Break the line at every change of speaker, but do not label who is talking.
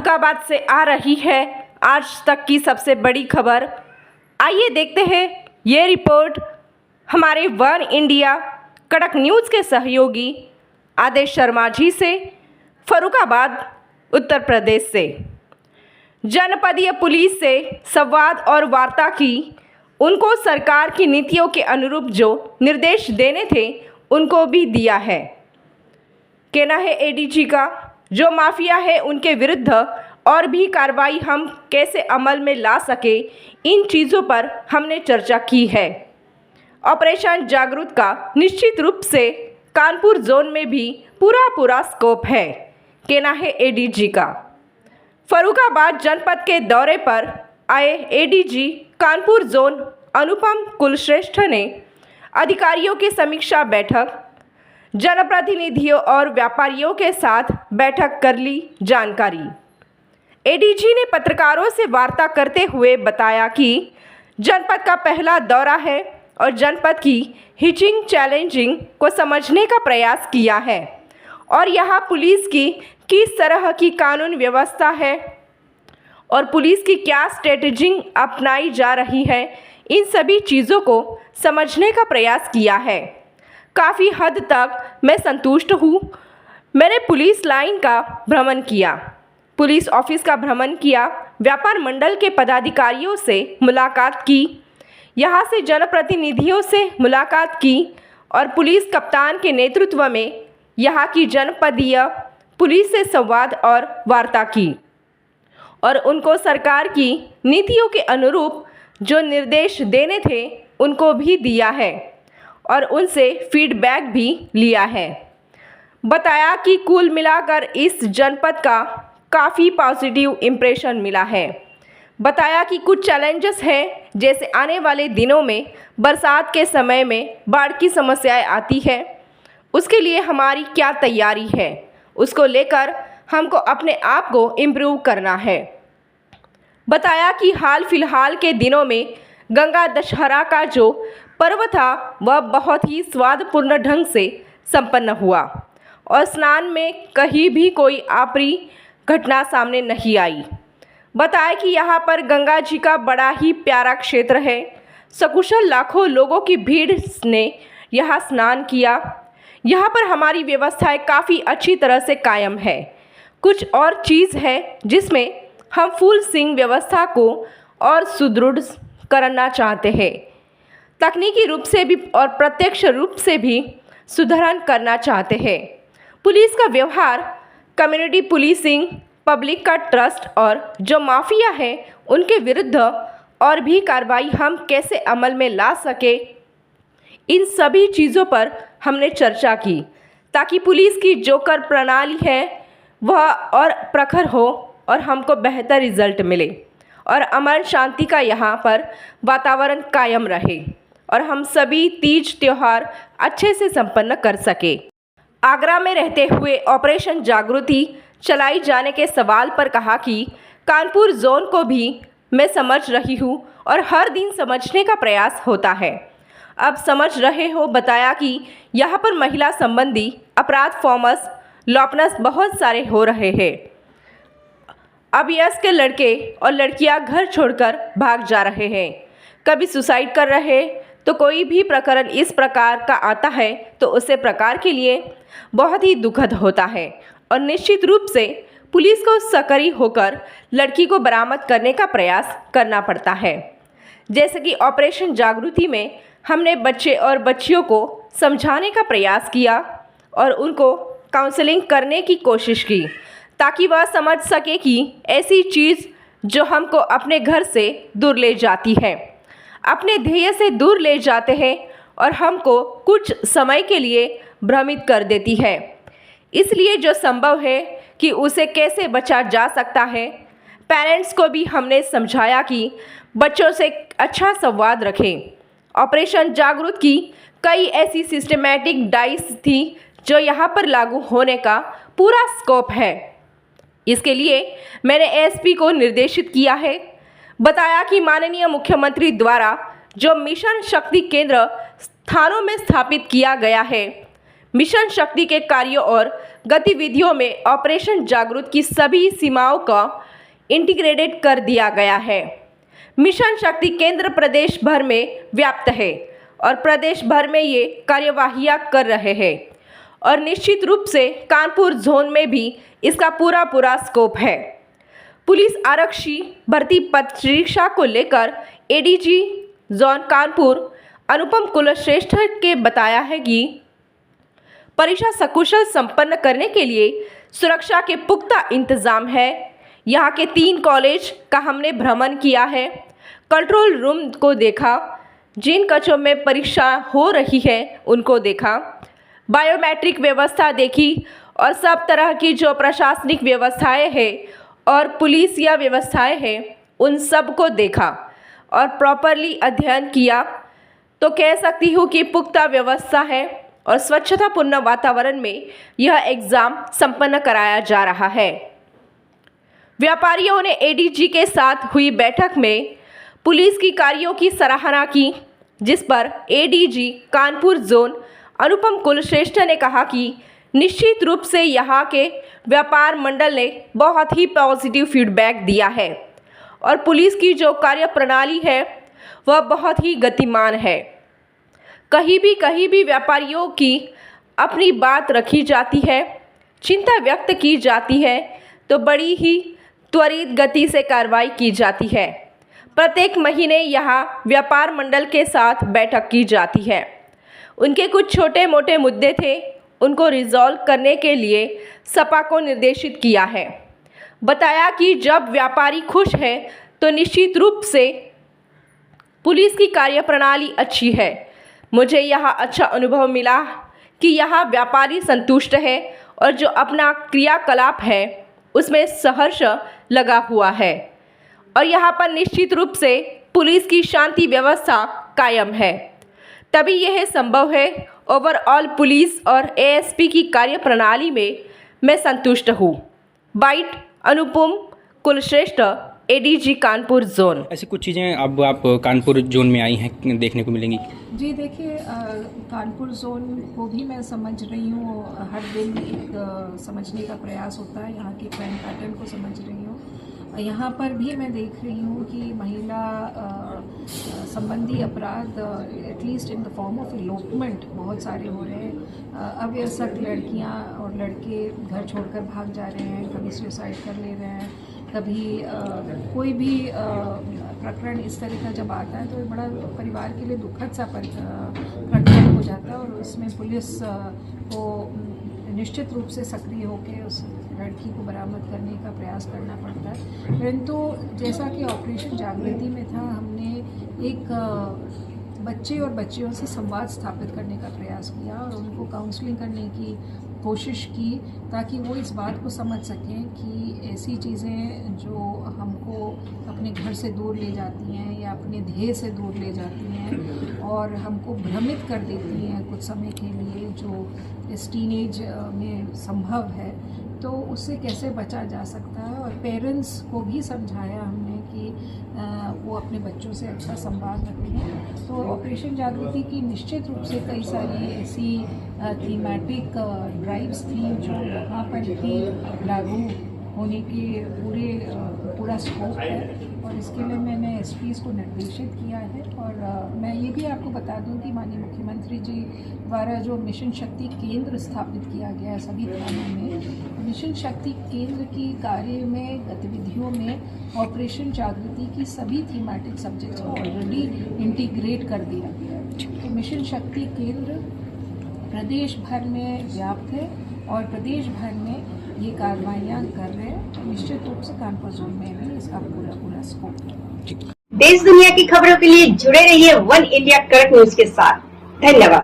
फर्रुखाबाद से आ रही है आज तक की सबसे बड़ी खबर। आइए देखते हैं ये रिपोर्ट हमारे वन इंडिया कड़क न्यूज़ के सहयोगी आदेश शर्मा जी से, फर्रुखाबाद उत्तर प्रदेश से। जनपदीय पुलिस से संवाद और वार्ता की। उनको सरकार की नीतियों के अनुरूप जो निर्देश देने थे उनको भी दिया है। कहना है एडीजी का, जो माफिया है उनके विरुद्ध और भी कार्रवाई हम कैसे अमल में ला सके, इन चीज़ों पर हमने चर्चा की है। ऑपरेशन जागरूक का निश्चित रूप से कानपुर जोन में भी पूरा स्कोप है, कहना है एडीजी का। फर्रुखाबाद जनपद के दौरे पर आए एडीजी कानपुर जोन अनुपम कुलश्रेष्ठ ने अधिकारियों की समीक्षा बैठक, जनप्रतिनिधियों और व्यापारियों के साथ बैठक कर ली जानकारी। एडीजी ने पत्रकारों से वार्ता करते हुए बताया कि जनपद का पहला दौरा है और जनपद की हिचिंग चैलेंजिंग को समझने का प्रयास किया है और यहाँ पुलिस की किस तरह की कानून व्यवस्था है और पुलिस की क्या स्ट्रेटेजी अपनाई जा रही है, इन सभी चीज़ों को समझने का प्रयास किया है। काफ़ी हद तक मैं संतुष्ट हूँ। मैंने पुलिस लाइन का भ्रमण किया, पुलिस ऑफिस का भ्रमण किया, व्यापार मंडल के पदाधिकारियों से मुलाकात की, यहाँ से जनप्रतिनिधियों से मुलाकात की और पुलिस कप्तान के नेतृत्व में यहाँ की जनपदीय पुलिस से संवाद और वार्ता की और उनको सरकार की नीतियों के अनुरूप जो निर्देश देने थे उनको भी दिया है और उनसे फीडबैक भी लिया है। बताया कि कुल मिलाकर इस जनपद का काफ़ी पॉजिटिव इम्प्रेशन मिला है। बताया कि कुछ चैलेंजेस हैं, जैसे आने वाले दिनों में बरसात के समय में बाढ़ की समस्याएं आती है, उसके लिए हमारी क्या तैयारी है, उसको लेकर हमको अपने आप को इम्प्रूव करना है। बताया कि हाल फिलहाल के दिनों में गंगा दशहरा का जो पर्व था वह बहुत ही स्वादपूर्ण ढंग से संपन्न हुआ और स्नान में कहीं भी कोई अप्रिय घटना सामने नहीं आई। बताया कि यहाँ पर गंगा जी का बड़ा ही प्यारा क्षेत्र है। सकुशल लाखों लोगों की भीड़ ने यहाँ स्नान किया। यहाँ पर हमारी व्यवस्थाएं काफ़ी अच्छी तरह से कायम है। कुछ और चीज़ है जिसमें हम फुल सिंह व्यवस्था को और सुदृढ़ करना चाहते हैं। तकनीकी रूप से भी और प्रत्यक्ष रूप से भी सुधार करना चाहते हैं। पुलिस का व्यवहार, कम्युनिटी पुलिसिंग, पब्लिक का ट्रस्ट और जो माफिया है उनके विरुद्ध और भी कार्रवाई हम कैसे अमल में ला सके, इन सभी चीज़ों पर हमने चर्चा की ताकि पुलिस की जो कर प्रणाली है वह और प्रखर हो और हमको बेहतर रिजल्ट मिले और अमन शांति का यहाँ पर वातावरण कायम रहे और हम सभी तीज त्यौहार अच्छे से संपन्न कर सके। आगरा में रहते हुए ऑपरेशन जागृति चलाई जाने के सवाल पर कहा कि कानपुर जोन को भी मैं समझ रही हूँ और हर दिन समझने का प्रयास होता है। अब समझ रहे हो। बताया कि यहाँ पर महिला संबंधी अपराध फॉर्मस लॉपनस बहुत सारे हो रहे हैं। अवयस्क लड़के और लड़कियां घर छोड़कर भाग जा रहे हैं, कभी सुसाइड कर रहे, तो कोई भी प्रकरण इस प्रकार का आता है तो उसे प्रकार के लिए बहुत ही दुखद होता है और निश्चित रूप से पुलिस को सक्रिय होकर लड़की को बरामद करने का प्रयास करना पड़ता है। जैसे कि ऑपरेशन जागृति में हमने बच्चे और बच्चियों को समझाने का प्रयास किया और उनको काउंसलिंग करने की कोशिश की ताकि वह समझ सके कि ऐसी चीज़ जो हमको अपने घर से दूर ले जाती है, अपने ध्येय से दूर ले जाते हैं और हमको कुछ समय के लिए भ्रमित कर देती है। इसलिए जो संभव है कि उसे कैसे बचा जा सकता है। पेरेंट्स को भी हमने समझाया कि बच्चों से अच्छा संवाद रखें। ऑपरेशन जागरूक की कई ऐसी सिस्टमैटिक डाइस थी जो यहाँ पर लागू होने का पूरा स्कोप है। इसके लिए मैंने एसपी को निर्देशित किया है। बताया कि माननीय मुख्यमंत्री द्वारा जो मिशन शक्ति केंद्र स्थानों में स्थापित किया गया है, मिशन शक्ति के कार्यों और गतिविधियों में ऑपरेशन जागृत की सभी सीमाओं का इंटीग्रेटेड कर दिया गया है। मिशन शक्ति केंद्र प्रदेश भर में व्याप्त है और प्रदेश भर में ये कार्यवाहियाँ कर रहे हैं और निश्चित रूप से कानपुर जोन में भी इसका पूरा स्कोप है। पुलिस आरक्षी भर्ती परीक्षा को लेकर एडीजी जोन कानपुर अनुपम कुलश्रेष्ठ के बताया है कि परीक्षा सकुशल संपन्न करने के लिए सुरक्षा के पुख्ता इंतजाम है। यहाँ के 3 कॉलेज का हमने भ्रमण किया है, कंट्रोल रूम को देखा, जिन कक्षों में परीक्षा हो रही है उनको देखा, बायोमेट्रिक व्यवस्था देखी और सब तरह की जो प्रशासनिक व्यवस्थाएं हैं और पुलिस या व्यवस्थाएं हैं उन सब को देखा और प्रॉपरली अध्ययन किया। तो कह सकती हूँ कि पुख्ता व्यवस्था है और स्वच्छतापूर्ण वातावरण में यह एग्ज़ाम संपन्न कराया जा रहा है। व्यापारियों ने एडीजी के साथ हुई बैठक में पुलिस की कार्यों की सराहना की, जिस पर एडीजी कानपुर जोन अनुपम कुलश्रेष्ठ ने कहा कि निश्चित रूप से यहाँ के व्यापार मंडल ने बहुत ही पॉजिटिव फीडबैक दिया है और पुलिस की जो कार्यप्रणाली है वह बहुत ही गतिमान है। कहीं भी व्यापारियों की अपनी बात रखी जाती है, चिंता व्यक्त की जाती है तो बड़ी ही त्वरित गति से कार्रवाई की जाती है। प्रत्येक महीने यहाँ व्यापार मंडल के साथ बैठक की जाती है। उनके कुछ छोटे मोटे मुद्दे थे, उनको रिजॉल्व करने के लिए सपा को निर्देशित किया है। बताया कि जब व्यापारी खुश है तो निश्चित रूप से पुलिस की कार्यप्रणाली अच्छी है। मुझे यहाँ अच्छा अनुभव मिला कि यहाँ व्यापारी संतुष्ट है और जो अपना क्रियाकलाप है उसमें सहर्ष लगा हुआ है और यहाँ पर निश्चित रूप से पुलिस की शांति व्यवस्था कायम है। तभी यह संभव है। ओवरऑल पुलिस और एएसपी की कार्यप्रणाली में मैं संतुष्ट हूँ। बाइट अनुपम कुलश्रेष्ठ, एडीजी कानपुर जोन।
ऐसी कुछ चीज़ें अब आप कानपुर जोन में आई हैं देखने को मिलेंगी?
जी देखिए, कानपुर जोन को भी मैं समझ रही हूँ। हर दिन एक समझने का प्रयास होता है, यहाँ के क्राइम पैटर्न को समझ रही हूँ। यहाँ पर भी मैं देख रही हूँ कि महिला संबंधी अपराध at least in the form of elopement बहुत सारे हो रहे हैं। अव्यसक लड़कियाँ और लड़के घर छोड़कर भाग जा रहे हैं, कभी सुसाइड कर ले रहे हैं, कभी कोई भी प्रकरण इस तरह का जब आता है तो ये बड़ा परिवार के लिए दुखद सा प्रकरण हो जाता है और उसमें पुलिस को निश्चित रूप से सक्रिय होकर उस लड़की को बरामद करने का प्रयास करना पड़ता है। परंतु जैसा कि ऑपरेशन जागृति में था, हमने एक बच्चे और बच्चियों से संवाद स्थापित करने का प्रयास किया और उनको काउंसलिंग करने की कोशिश की ताकि वो इस बात को समझ सकें कि ऐसी चीज़ें जो हमको अपने घर से दूर ले जाती हैं या अपने ध्येय से दूर ले जाती हैं और हमको भ्रमित कर देती हैं कुछ समय के लिए, जो इस टीनेज में संभव है, तो उससे कैसे बचा जा सकता है। और पेरेंट्स को भी समझाया हमने कि वो अपने बच्चों से अच्छा संवाद रखें। तो ऑपरेशन जागृति की निश्चित रूप से कई सारी ऐसी थीमेटिक ड्राइव्स थी जो वहाँ पर भी लागू होने के पूरा स्कोप है और इसके लिए मैंने एसपीज़ को निर्देशित किया है। और मैं ये भी आपको बता दूं कि माननीय मुख्यमंत्री जी द्वारा जो मिशन शक्ति केंद्र स्थापित किया गया है सभी थानों में, मिशन शक्ति केंद्र की कार्य में गतिविधियों में ऑपरेशन जागृति की सभी थीमेटिक सब्जेक्ट्स को ऑलरेडी इंटीग्रेट कर दिया गया है। तो मिशन शक्ति केंद्र प्रदेश भर में व्याप्त है और प्रदेश भर में ये कार्रवाइयाँ कर रहे हैं। तो निश्चित रूप से कानपुर जोन में भी इसका पूरा स्कोप है।
देश दुनिया की खबरों के लिए जुड़े रहिए वन इंडिया कड़क न्यूज के साथ। धन्यवाद।